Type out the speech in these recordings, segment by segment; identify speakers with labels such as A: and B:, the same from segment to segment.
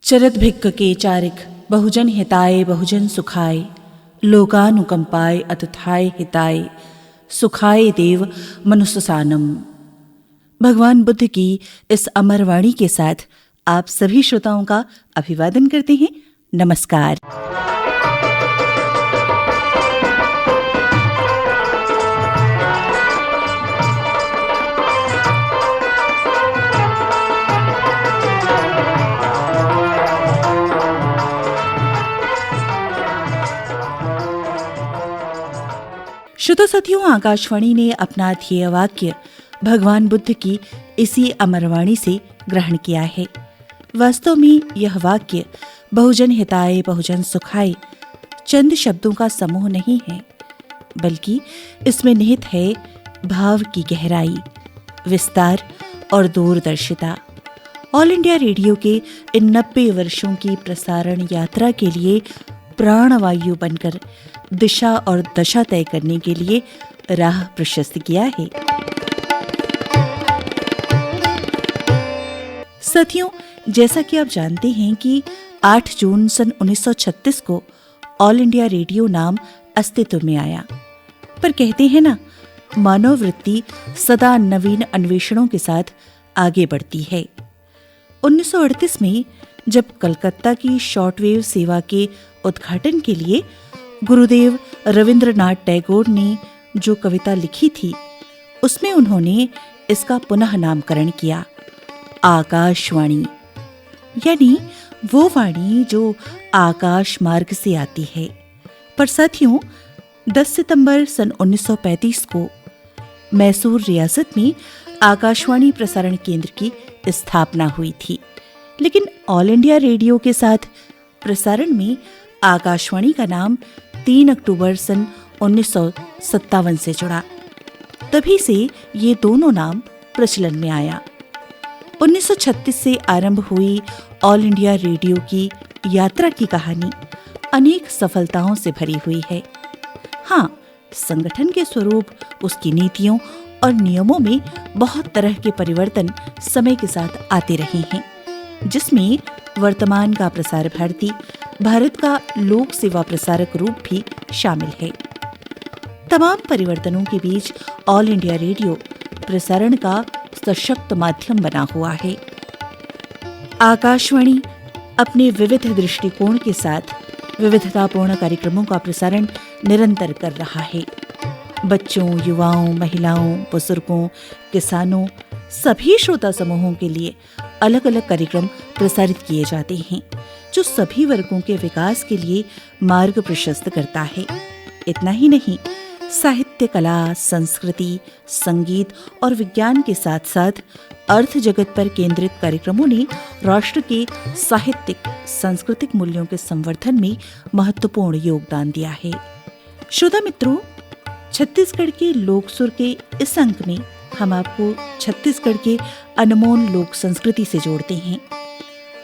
A: चरत भिक्क के चारिक बहुजन हिताय बहुजन सुखाय लोकानुकंपाय अतथाय हिताय सुखाय देव मनुस्सानम। भगवान बुद्ध की इस अमर वाणी के साथ आप सभी श्रोताओं का अभिवादन करते हैं। नमस्कार। श्रोता साथियों, आकाशवाणी ने अपना ध्येय वाक्य भगवान बुद्ध की इसी अमरवाणी से ग्रहण किया है। वास्तव में यह वाक्य बहुजन हिताय बहुजन सुखाय चंद शब्दों का समूह नहीं है, बल्कि इसमें निहित है भाव की गहराई, विस्तार और दूरदर्शिता। ऑल इंडिया रेडियो के इन 90 वर्षों की प्रसारण यात्रा के लिए प्राणवायु बनकर दिशा और दशा तय करने के लिए राह प्रशस्त किया है। साथियों, जैसा कि आप जानते हैं कि 8 जून सन 1936 को ऑल इंडिया रेडियो नाम अस्तित्व में आया। पर कहते हैं ना, मानव वृत्ति सदा नवीन अन्वेषणों के साथ आगे बढ़ती है। 1938 में जब कलकत्ता की शॉर्टवेव सेवा के उद्घाटन के लिए गुरुदेव रविंद्रनाथ टैगोर ने जो कविता लिखी थी, उसमें उन्होंने इसका पुनः नामकरण किया, आकाशवाणी, यानी वो वाणी जो आकाश मार्ग से आती है। पर साथियों, 10 सितंबर सन 1935 को मैसूर रियासत में आकाशवाणी प्रसारण केंद्र की स्थापना हुई थी, लेकिन ऑल इंडिया रेडियो के साथ प्रसारण में आकाशवाणी का नाम 3 अक्टूबर सन 1957 से जुड़ा। तभी से ये दोनों नाम प्रचलन में आया। 1936 से आरंभ हुई ऑल इंडिया रेडियो की यात्रा की कहानी अनेक सफलताओं से भरी हुई है। हाँ, संगठन के स्वरूप, उसकी नीतियों और नियमों में बहुत तरह के परिवर्तन समय के साथ आते रहे हैं, जिसमें वर्तमान का प्रसार भारती भारत का लोक सेवा प्रसारक रूप भी शामिल है। तमाम परिवर्तनों के बीच ऑल इंडिया रेडियो प्रसारण का सशक्त माध्यम बना हुआ है। आकाशवाणी अपने विविध दृष्टिकोण के साथ विविधतापूर्ण कार्यक्रमों का प्रसारण निरंतर कर रहा है। बच्चों, युवाओं, महिलाओं, बुजुर्गों, किसानों, सभी श्रोता समूहों के लिए अलग अलग कार्यक्रम प्रसारित किए जाते हैं, जो सभी वर्गों के विकास के लिए मार्ग प्रशस्त करता है। इतना ही नहीं, साहित्य, कला, संस्कृति, संगीत और विज्ञान के साथ साथ अर्थ जगत पर केंद्रित कार्यक्रमों ने राष्ट्र के साहित्यिक, सांस्कृतिक मूल्यों के संवर्धन में महत्वपूर्ण योगदान दिया है। श्रोता मित्रों, छत्तीसगढ़ के लोकसुर के इस अंक में हम आपको छत्तीसगढ़ के अनमोल लोक संस्कृति से जोड़ते हैं।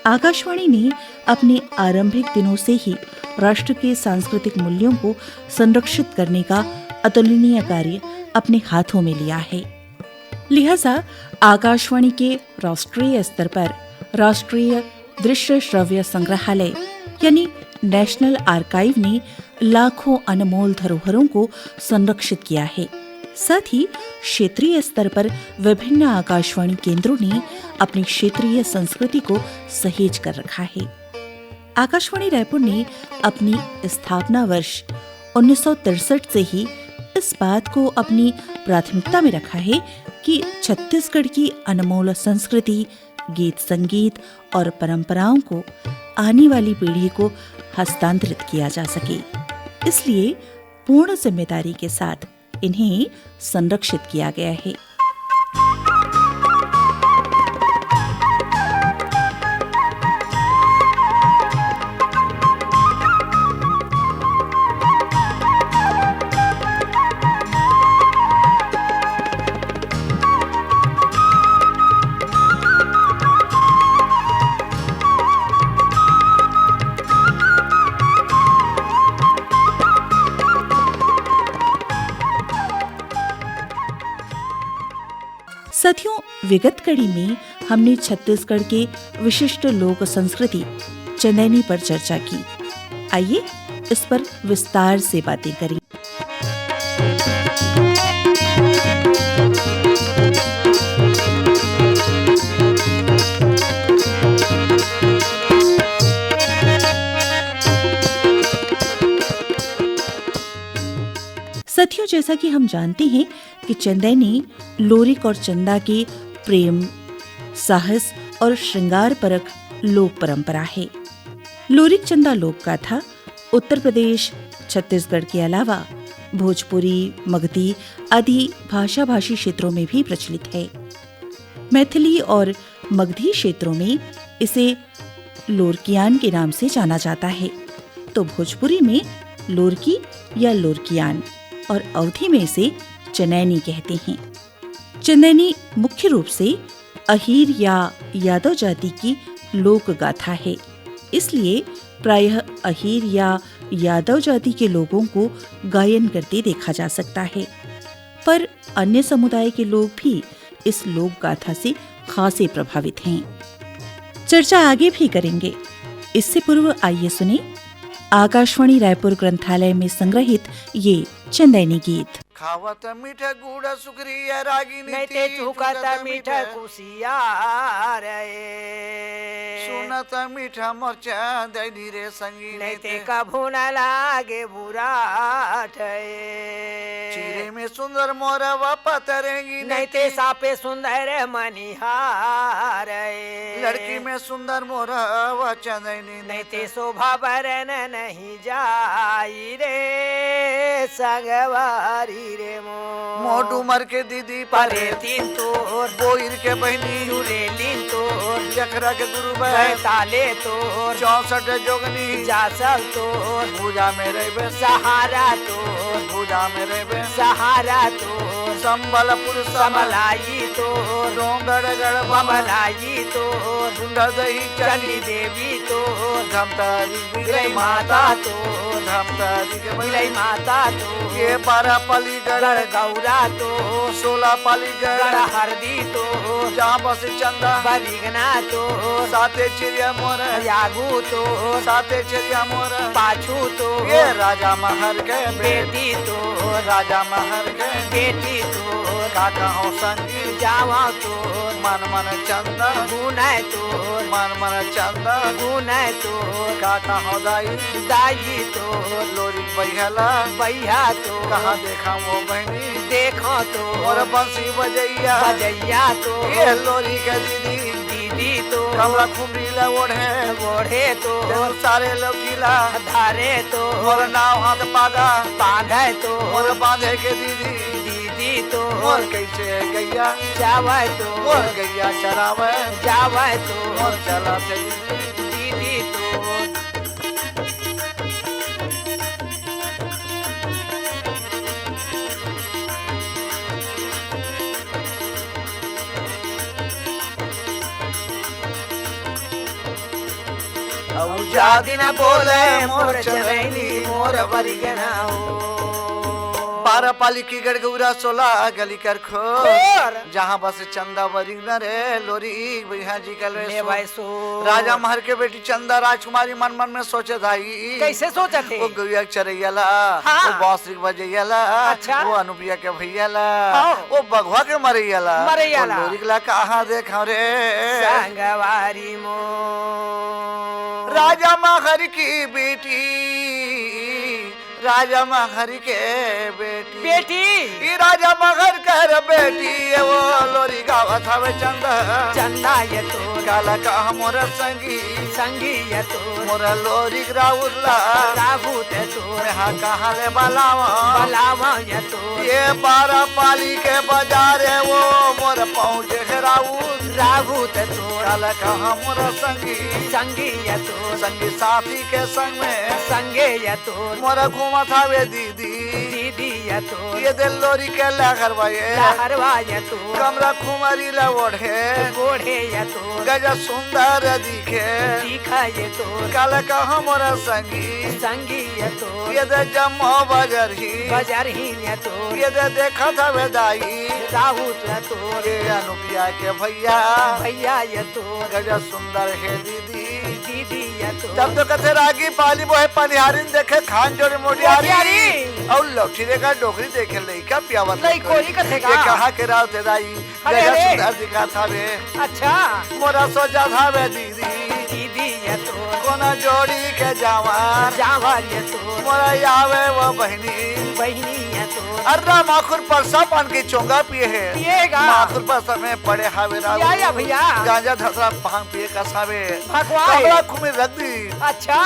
A: आकाशवाणी ने अपने आरंभिक दिनों से ही राष्ट्र के सांस्कृतिक मूल्यों को संरक्षित करने का अतुलनीय कार्य अपने हाथों में लिया है। लिहाजा आकाशवाणी के राष्ट्रीय स्तर पर राष्ट्रीय दृश्य श्रव्य संग्रहालय यानी नेशनल आर्काइव ने लाखों अनमोल धरोहरों को संरक्षित किया है। साथ ही क्षेत्रीय स्तर पर विभिन्न आकाशवाणी केंद्रों ने अपनी क्षेत्रीय संस्कृति को सहेज कर रखा है। आकाशवाणी रायपुर ने अपनी स्थापना वर्ष 1963 से ही इस बात को अपनी प्राथमिकता में रखा है कि छत्तीसगढ़ की अनमोल संस्कृति, गीत संगीत और परंपराओं को आने वाली पीढ़ी को हस्तांतरित किया जा सके। इसलिए पूर्ण जिम्मेदारी के साथ इन्हें संरक्षित किया गया है। साथियों, विगत कड़ी में हमने छत्तीसगढ़ के विशिष्ट लोक संस्कृति चंदैनी पर चर्चा की। आइए इस पर विस्तार से बातें करें। साथियों, जैसा कि हम जानते हैं कि चंदैनी लोरिक और चंदा के प्रेम, साहस और श्रृंगार परक लोक परंपरा है। लोरिक चंदा लोक गाथा उत्तर प्रदेश, छत्तीसगढ़ के अलावा भोजपुरी, मगधी आदि भाषा भाषी क्षेत्रों में भी प्रचलित है। मैथिली और मगधी क्षेत्रों में इसे लोरकियान के नाम से जाना जाता है, तो भोजपुरी में लोरकी या लोरकियान और अवधी में इसे चनैनी कहते हैं। चंदैनी मुख्य रूप से अहीर या यादव जाति की लोक गाथा है, इसलिए प्रायः अहीर या यादव जाति के लोगों को गायन करते देखा जा सकता है, पर अन्य समुदाय के लोग भी इस लोक गाथा से खासे प्रभावित हैं। चर्चा आगे भी करेंगे। इससे पूर्व आइए सुने आकाशवाणी रायपुर ग्रंथालय में संग्रहित ये चंदैनी गीत।
B: खावत मीठ गुड़ सुखरिया रागिनी
C: नहीं ते चुकत मीठ कुसिया रे
B: सुनत मीठा मोर्चा दैनी रे संगी
C: नहीं ते कभू न लागे बुरा
B: चिरे में सुंदर मोरवा पतरेंगी
C: नहीं ते सापे सुंदर मनिहार
B: लड़की में सुंदर मोरवा चंदैनी
C: नहीं ते शोभा बरन नहीं जाई रे संगवारी रे
B: मोटू मर के दीदी
C: परे तीन तोर
B: बोईर के बहनी
C: जुरे लीन तोर
B: जखरा के गुरु
C: ताले तोर
B: 64 जोगनी
C: जासल तोर
B: पूजा में रहे
C: सहारा तोर
B: पूजा में रहे
C: सहारा तोर
B: संबलपुर
C: समलाई तोर
B: डोंगड़ गढ़
C: बमलाई तोर
B: सुंदर दही
C: चंडी देवी तोर
B: धमतारी
C: बिलई माता तोर
B: धमतारी के
C: बिलई माता तोर
B: ये 12 पाली
C: गढ़ गौरा तोर
B: 16 पाली
C: गढ़ हरदी तोर
B: जहाँ बस चंदा
C: बरिगना तोर
B: साथे चिड़िया मोर
C: यागू तोर
B: साथे चिड़िया मोर
C: पाछू तोर
B: ये राजा महर के
C: बेटी तोर
B: राजा महर के
C: बेटी तोर
B: काका हो संगी
C: जावा तोर
B: मन मन चंदा
C: गुनाय तोर
B: मन मन चंदा
C: गुनाय तोर
B: काका हो दाई
C: दाई तोर
B: लोरी बैहला
C: भैया तोर
B: कहाँ देखा वो बहनी
C: देखो तोर
B: और बंसी बजैया
C: बजैया तोर
B: ये लोरी के दीदी
C: दीदी तोर
B: कमला खुमरी ला ओढ़े
C: ओढ़े तोर
B: सारे लोग किला
C: धारे तोर
B: और नाव हाथ पागा
C: बांधे तोर
B: और बांधे के दीदी
C: दीदी तोर
B: और कैसे गैया
C: जावे तोर
B: और गैया चरावे
C: जावे तोर
B: और चला
C: दीदी तोर
B: जादी न बोले मोर चंदैनी मोर बरिगना पारा पाली की गड़गौरा 16 गली कर खोर जहाँ बस चंदा बरिगना रे लोरी भैया जी कल राजा महर के बेटी चंदा राजकुमारी मन मन में सोचे धाई
C: कैसे सोचे थे
B: वो गैया चरैयाला वो बांसुरी बजैयाला
C: अच्छा
B: वो अनुप्रिया के भैयाला वो बघवा के मरैयाला लोरी ला कहाँ देखा रे
C: संगवारी मो
B: राजा महर की बेटी राजा महर के बेटी
C: बेटी
B: राजा महर कर बेटी वो लोरी गावत हवे चंदा
C: चंदा ये तो
B: काला का मोर संगी
C: संगी ये तो
B: मोर लोरी राउला
C: राबूत तो
B: हा कहाँ ले बलावा
C: बलावा ये तो
B: ये 12 पाली के बाजार है वो मोर पहुँचे राउत
C: राबूत तो
B: काला का मोर संगी
C: संगी ये तो
B: संगी साथी के संग में
C: संगे ये तो
B: मोर घूमा था वे दीदी
C: दीदी ये तो
B: ये दिल लोरी के
C: लहरवा ये तो
B: कमरा खुमारी ला
C: ओढ़े ये तो
B: गजा सुंदर दिखे
C: दिखा ये तो
B: काला का मोर संगी
C: संगी ये तो
B: ये दे जम्मो बजर ही
C: ये तो
B: ये दे देखा था वे दाई
C: राहुत ये तो
B: ये अनुप्रिया के भैया
C: भैया ये तो
B: गजब सुंदर है दीदी।
C: दीदी ये तो
B: जब तो कथे रागी पाली वो है पनिहारिन देखे खान जोड़े मोटियारी और लौटी देगा डोकरी देखे लइका पियावत
C: लई कोई कथे का
B: ये कहा के राव ते दाई
C: अरे
B: गजब
C: अरे।
B: सुंदर दिखा था वे
C: अच्छा
B: मोरा सोचा था वे दीदी
C: दीदी ये तो
B: कोना जोड़ी के जवान
C: जावर ये तो
B: मोरा आवे वो बहनी
C: बहनी ये तो
B: अर्रा माखुर परसा पान की चोंगा पिए है
C: पिएगा
B: माखुर परसा में पड़े हावे
C: या भैया
B: गांजा धसरा भांग पिए कसावे
C: भगवान
B: कपड़ा खुमी रख दी
C: अच्छा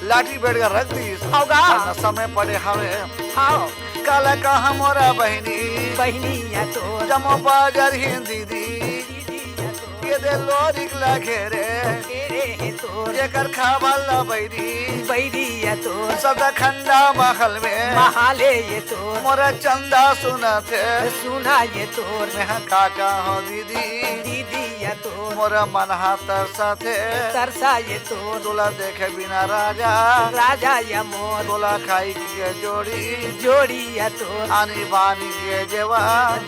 B: लाठी बैठ कर रख दी
C: होगा
B: नशा में पड़े हावे
C: हाँ
B: काला कहा मोरा बहनी
C: बहनी ये तो
B: जमो बाजार ही दीदी
C: दीदी ये तो
B: ये दे लोरिक लगे रे
C: तेरे है तो
B: ये कर खावाला बैरी
C: बैरी ये तो
B: सदा खंडा महल में
C: महाले ये तो
B: मोरा चंदा सुना थे
C: सुना ये तो
B: मैं काका हो दीदी
C: दीदी ये तो
B: मोरा मन हाथ साथे
C: तरसा ये तो
B: तोला देखे बिना राजा
C: राजा ये मोर
B: तोला खाई के जोड़ी
C: जोड़ी ये तो
B: आनी बानी के जेवा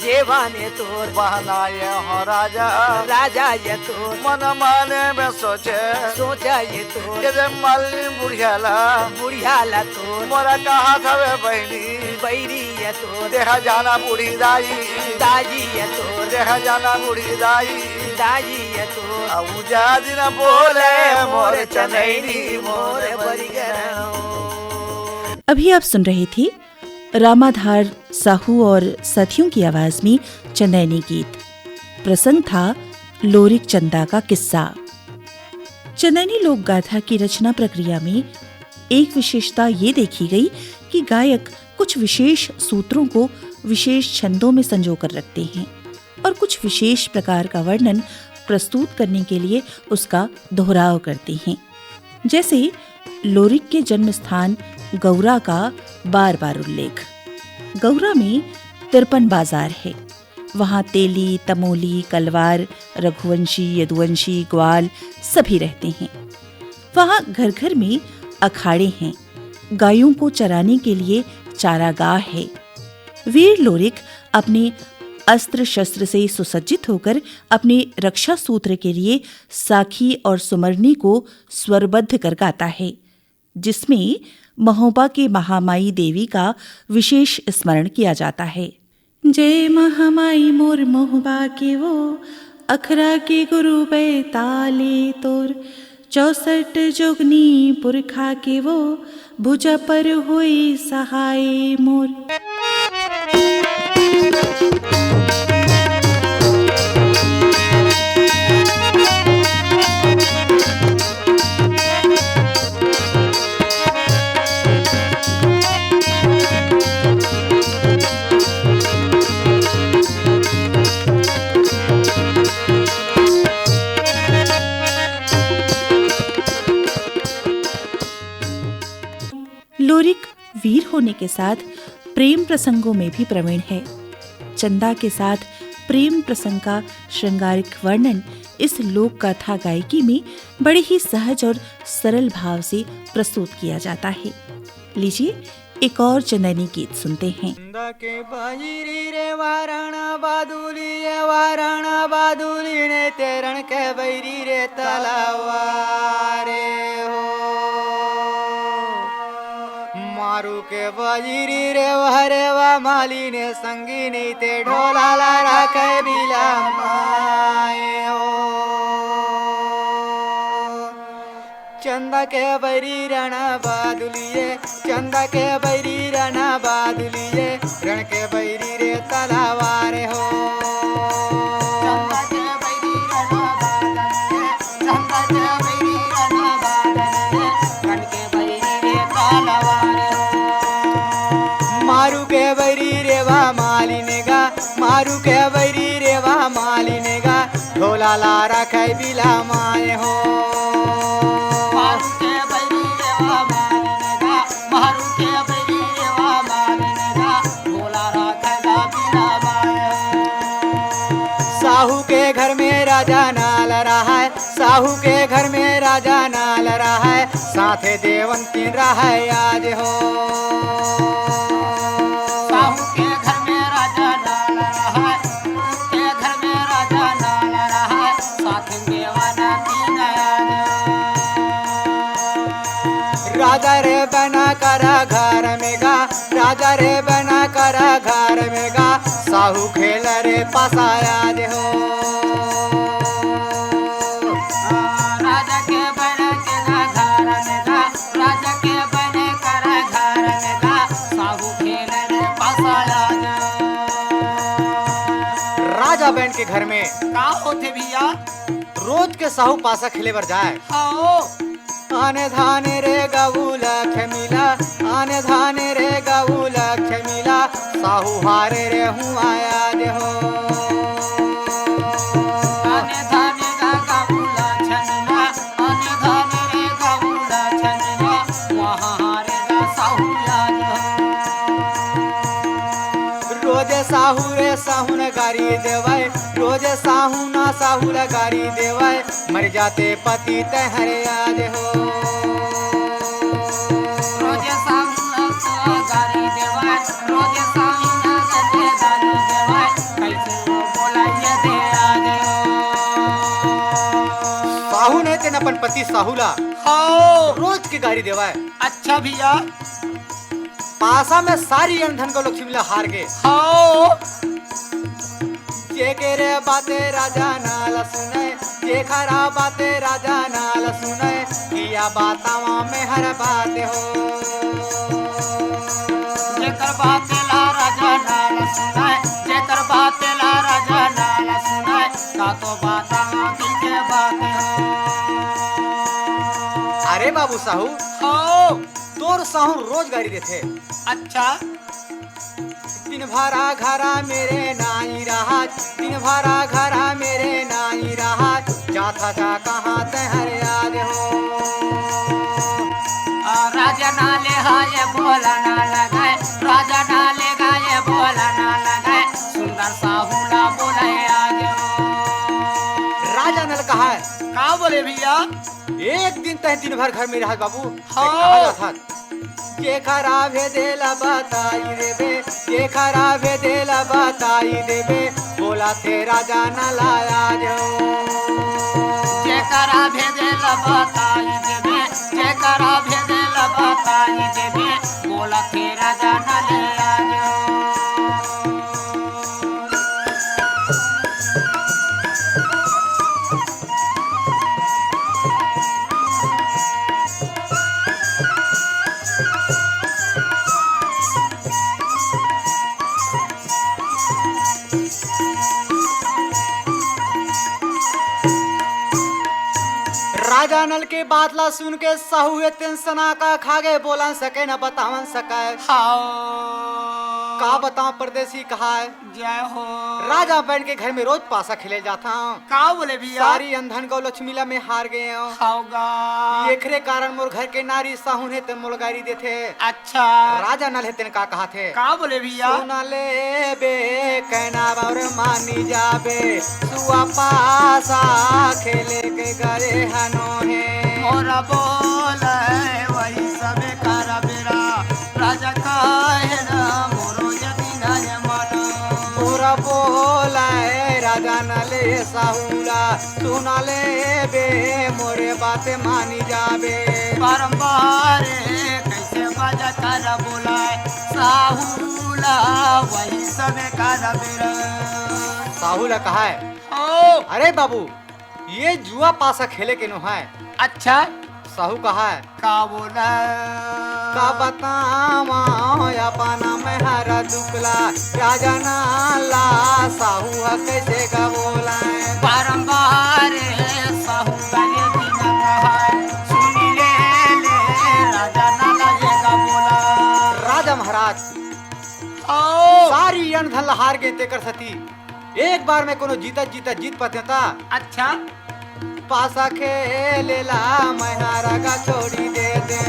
C: जेवान ये तो
B: बहना ये हो राजा
C: राजा ये तो
B: मन माने में सोचे
C: सोचा ये तो
B: ये दे मल्ली बुढ़ियाला
C: बुढ़िया ला तो
B: मोरा कहा था वे बहनी
C: बैरी ये तो
B: देखा जाना बूढ़ी दाई
C: दाजी ये तो
B: देखा जाना बूढ़ी दाई
C: दाजी ये तो
B: अब जा दिन बोले मोरे चनैनी मोरे
A: अभी आप सुन रहे थे रामाधार साहू और साथियों की आवाज में चंदैनी गीत। प्रसंग था लोरिक चंदा का किस्सा। चंदैनी लोक गाथा की रचना प्रक्रिया में एक विशेषता ये देखी गई कि गायक कुछ विशेष सूत्रों को विशेष छंदों में संजो कर रखते हैं और कुछ विशेष प्रकार का वर्णन प्रस्तुत करने के लिए उसका दोहराव करते हैं। जैसे लोरिक के जन्म स्थान गौरा का बार बार उल्लेख। गौरा में 53 बाजार है। वहाँ तेली, तमोली, कलवार, रघुवंशी, यदुवंशी, ग्वाल सभी रहते हैं। वहाँ घर घर में अखाड़े हैं। गायों को चराने के लिए चारागाह है। वीर लोरिक अपने अस्त्र शस्त्र से सुसज्जित होकर अपने रक्षा सूत्र के लिए साखी और सुमरनी को स्वरबद्ध कर गाता है, जिसमें महोबा के महामाई देवी का विशेष स्मरण किया जाता है। जय महामाई मोर मोहबा के वो अखरा के गुरु बैताले तोर 64 जोगनी पुरखा के वो भुजा पर होई सहाय मोर। लोरिक वीर होने के साथ प्रेम प्रसंगों में भी प्रवीण है। चंदा के साथ प्रेम प्रसंग का श्रृंगारिक वर्णन इस लोक गाथा गायकी में बड़े ही सहज और सरल भाव से प्रस्तुत किया जाता है। लीजिए एक और चंदैनी गीत सुनते हैं।
C: के बहिरी रे वारणा बादुली ने तेरण के बैरी रे तलावारे हो मारू के बहिरी रे वहरे वा माली ने संगीनी ते ढोला ला रखे बिला माए हो चंदा के बैरी रणा बादुलिए चंदा के बैरी रणा बादुलिए रण के बैरी रे तलावारे हो चंदा के बैरी रणा बादुलिए चंदा के बैरी रणा बादुलिए रण के बैरी रे तलावारे हो मारू के बैरी रे वा मालिने गा मारू के बैरी रे वा मालिने गा ढोला ला रखे बिला माए हो साहू के घर में राजा नाल रहा है साहू के घर में राजा नाल रहा है साथे देवंती रहा है आज हो साहू के घर में राजा नाल रहा है के घर में राजा नाल रहा है रे बना कर घर में गा साहू खेल रे पासाया दे हो
D: राजा के बने के घर में गा राजा के बने कर घर में गा साहू खेल रे पासाया दे।
C: राजा बहन के घर में
D: का होते भैया
C: रोज के साहू पासा खेले बर जाए
D: आओ
C: आने धाने रे गबूला खेमिला आने धाने रे गबूला खेमिला साहू हारे रे हूँ आया दे हो
D: आने धाने गा गाऊला छनिना आने धाने रे गाऊला छनिना वहाँ हारे गा साहू याद
C: रोजे साहू रे साहू न गारी देवाय रोजे साहू ना साहू ल गारी देवाय मर जाते पति तहरे याद हो
D: रोजे साहू ना गारी देवाय रोजे साहू ना गते गारी देवाय कैसे वो बोलाइए दे आगे
C: साहू ने तेन अपन पति साहूला
D: हो
C: रोज की गाड़ी देवाय
D: अच्छा भैया
C: पासा में सारी अंधन को लक्ष्मी ला हार गए
D: हो
C: जे के रे बाते राजा नाल सुने जे खरा बाते राजा नाल सुने किया बातावा में हर बात हो
D: जेकर बाते ला राजा नाल सुनाए जेकर बाते ला राजा नाल सुनाए का तो बाता दिल के बातें
C: अरे बाबू साहू
D: हो
C: तोर साहू रोज गाड़ी देते
D: अच्छा
C: दिन भरा घरा मेरे नाई रहा दिन भरा घरा मेरे नाई रहा जाथा जा कहाँ तहर याद हो
D: राजा नाले हाय बोला ना लगाए राजा नाले गाये बोला ना लगाए सुंदर साहूला बोले आगे
C: राजा नल कहा है
D: का बोले भैया
C: एक दिन तह दिन भर घर में रहा बाबू
D: हाँ।
C: कहा जाता के खराब है देला बताई देबे के खराब है देला बताई देबे बोला थे राजा न लाया जो
D: जेकरा भेजे बताई देबे जेकरा भेजे बताई देबे बोला थे राजा न ले आयो
C: राजा नल के बात ला सुन के साहू टेंशना का खागे बोला सके न बतावन सके का बताऊं परदेसी कहा है
D: जय हो
C: राजा बहन के घर में रोज पासा खेले जाता हूँ
D: का बोले भैया
C: सारी अंधन को लक्ष्मीला में हार गए हो
D: खाओगा
C: एकरे कारण मोर घर के नारी साहू ने तेन मुलगारी देथे
D: अच्छा
C: राजा नल है तेन का कहा थे
D: का बोले भैया
C: सुना ले बे कहना और मानी जाबे सुआ पासा खेले के गए हनो है
D: मोरा बोले वही सबे कारा बेरा राजा का है ना मोरो यदि न मानो
C: पूरा बोला है राजा नले साहूला सुना ले बे मोरे बातें मानी जाबे
D: बारंबार कैसे बाजा तारा बोलाए साहूला वही सबे कारा बेरा
C: साहूला कहा है
D: ओ
C: अरे बाबू ये जुआ पासा खेले के नो है
D: अच्छा
C: साहू कहा है
D: का बोला
C: का बतावा अपना में हरा दुखला राजा नाला साहू कैसे का बोला है
D: बारंबार साहू गले दिन कहा सुनी ले राजा ना लगेगा बोला
C: राजा महाराज
D: ओ
C: सारी अनधन हार गए तेकर सती एक बार में कोनो जीत पाते था
D: अच्छा
C: पासा खेलेला महारा का छोड़ी दे दे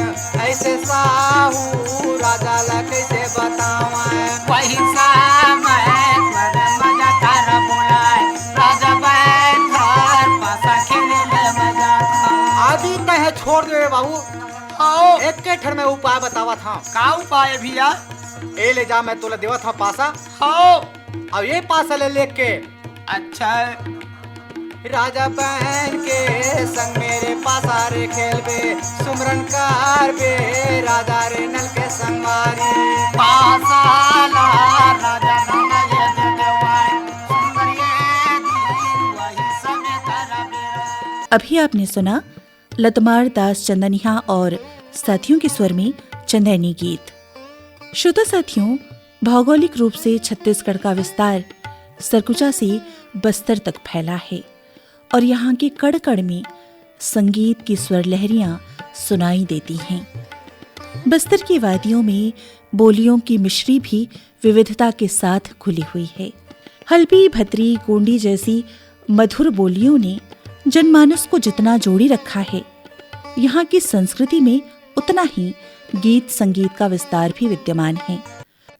C: ऐसे साहू राजा ला कैसे बतावा
D: वही समय मजा कर बोलाए राजा बैठ पासा खेले ले मजा
C: आदि कहे छोड़ दे बाबू
D: ओ
C: एक के ठर में उपाय बतावा था
D: का उपाय भैया
C: ए ले जा मैं तोला देवा था पासा
D: हो
C: अब ये पासा ले लेके
D: अच्छा
C: राजा बहन के संग मेरे पास आरे खेल बे सुमरन कार बे राजा रे नल के संग मारी
D: पासाला राजा नाना ये देवाय सुंदर ये दी वही समय करा मेरा।
A: अभी आपने सुना लतमार दास चंदनिया और साथियों के स्वर में चंदैनी गीत। श्रोता साथियों, भौगोलिक रूप से छत्तीसगढ़ का विस्तार सरगुजा से बस्तर तक फैला है और यहाँ के कड़ कड़ में संगीत की स्वर लहरियां सुनाई देती हैं। बस्तर की वादियों में बोलियों की मिश्री भी विविधता के साथ खुली हुई है। हल्बी, भतरी, गोंडी जैसी मधुर बोलियों ने जनमानस को जितना जोड़ी रखा है, यहाँ की संस्कृति में उतना ही गीत संगीत का विस्तार भी विद्यमान है।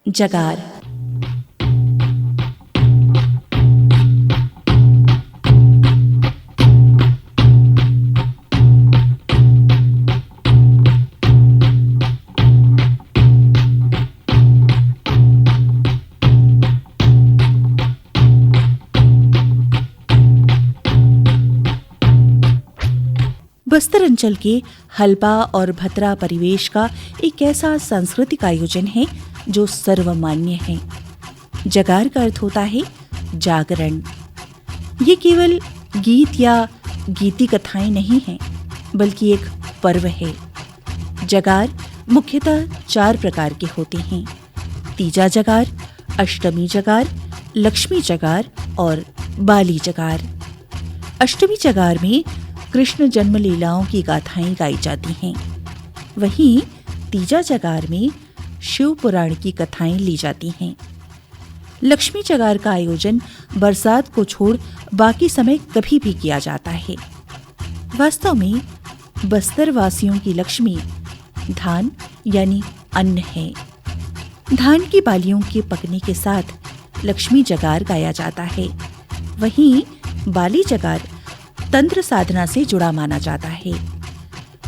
A: जगार। बस्तर अंचल के हल्बा और भतरा परिवेश का एक ऐसा सांस्कृतिक आयोजन है जो सर्वमान्य है। जगार का अर्थ होता है जागरण। ये केवल गीत या गीति कथाएं नहीं हैं, बल्कि एक पर्व है। जगार मुख्यतः 4 प्रकार के होते हैं: तीजा जगार, अष्टमी जगार, लक्ष्मी जगार और बाली जगार। अष्टमी जगार में कृष्ण जन्म लीलाओं की गाथाएं गाई जाती हैं। वहीं तीजा जगार में शिव पुराण की कथाएं ली जाती हैं। लक्ष्मी जगार का आयोजन बरसात को छोड़ बाकी समय कभी भी किया जाता है। वास्तव में बस्तर वासियों की लक्ष्मी धान यानी अन्न है। धान की बालियों के पकने के साथ लक्ष्मी जगार गाया जाता है। वहीं बाली जगार तंत्र साधना से जुड़ा माना जाता है।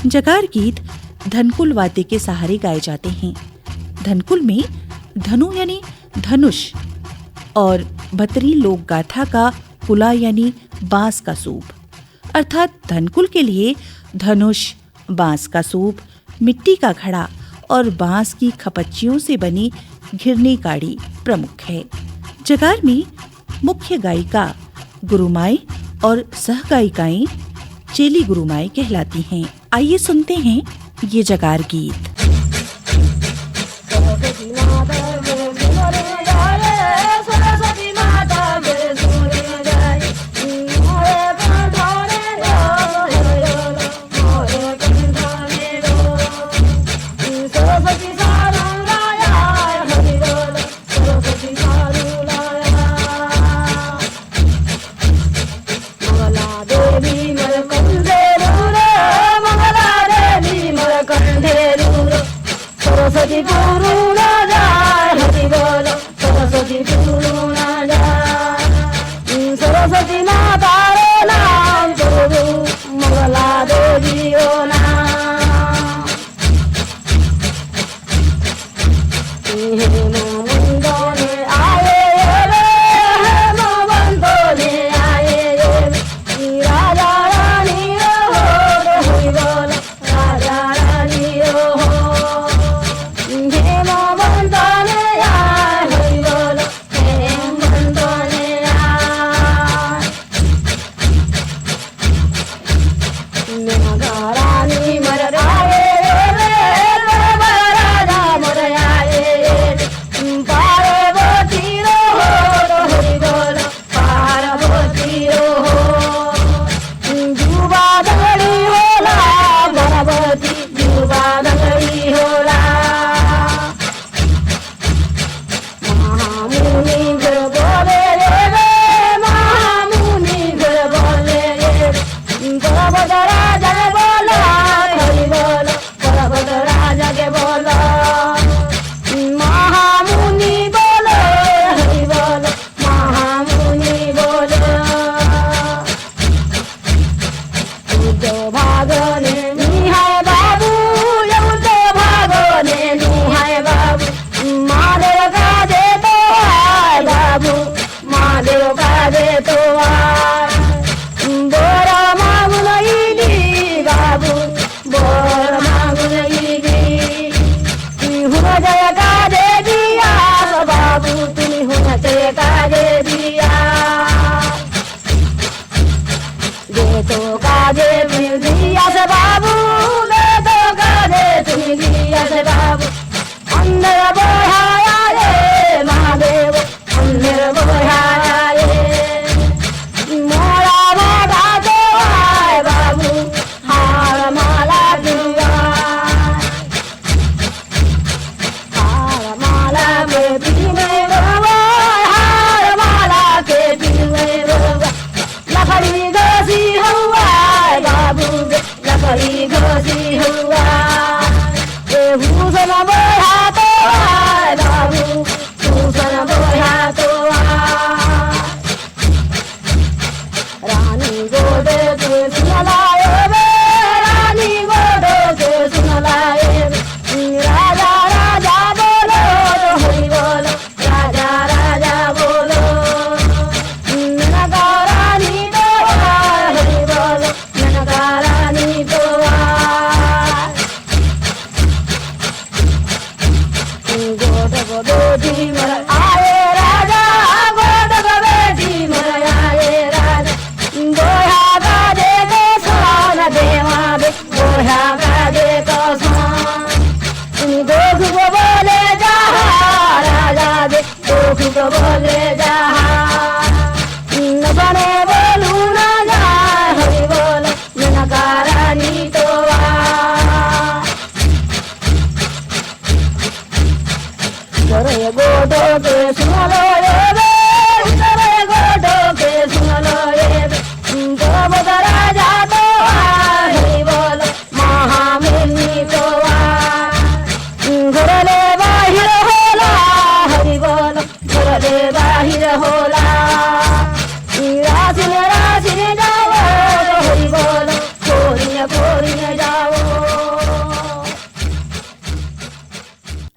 A: जगार गीत धनकुल वाद्य के सहारे गाए जाते हैं। धनकुल में धनु यानी धनुष और भतरी लोक गाथा का कुला यानी बांस का सूप, अर्थात धनकुल के लिए धनुष, बांस का सूप, मिट्टी का घड़ा और बांस की खपच्चियों से बनी घिरनी काड़ी प्रमुख है। जगार में मुख्य गायिका गुरुमाई और सहगायिकाएं चेली गुरुमाई कहलाती हैं। आइए सुनते हैं ये जगार गीत।
E: मंगला देवी मर कंधे रूरे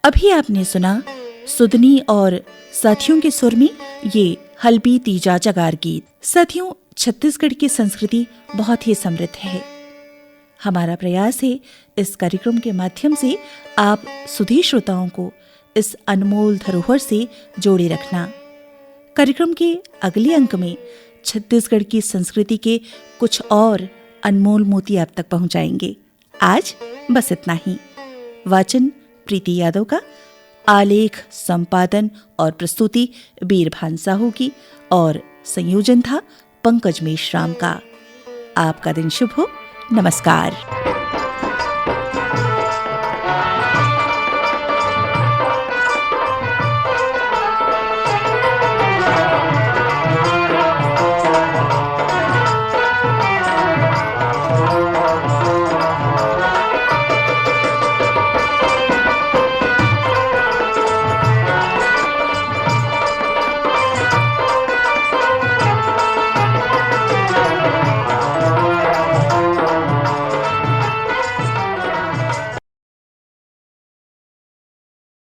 A: अभी आपने सुना सुदनी और साथियों के सुर में ये हल्बी तीजा जगार गीत। साथियों, छत्तीसगढ़ की संस्कृति बहुत ही समृद्ध है। हमारा प्रयास है इस कार्यक्रम के माध्यम से आप सुधी श्रोताओं को इस अनमोल धरोहर से जोड़े रखना। कार्यक्रम के अगले अंक में छत्तीसगढ़ की संस्कृति के कुछ और अनमोल मोती आप तक पहुंचाएंगे। आज बस इतना ही। वाचन प्रीति यादव का, आलेख, संपादन और प्रस्तुति बीरभान साहू की और संयोजन था पंकज मेश्राम का। आपका दिन शुभ हो। नमस्कार।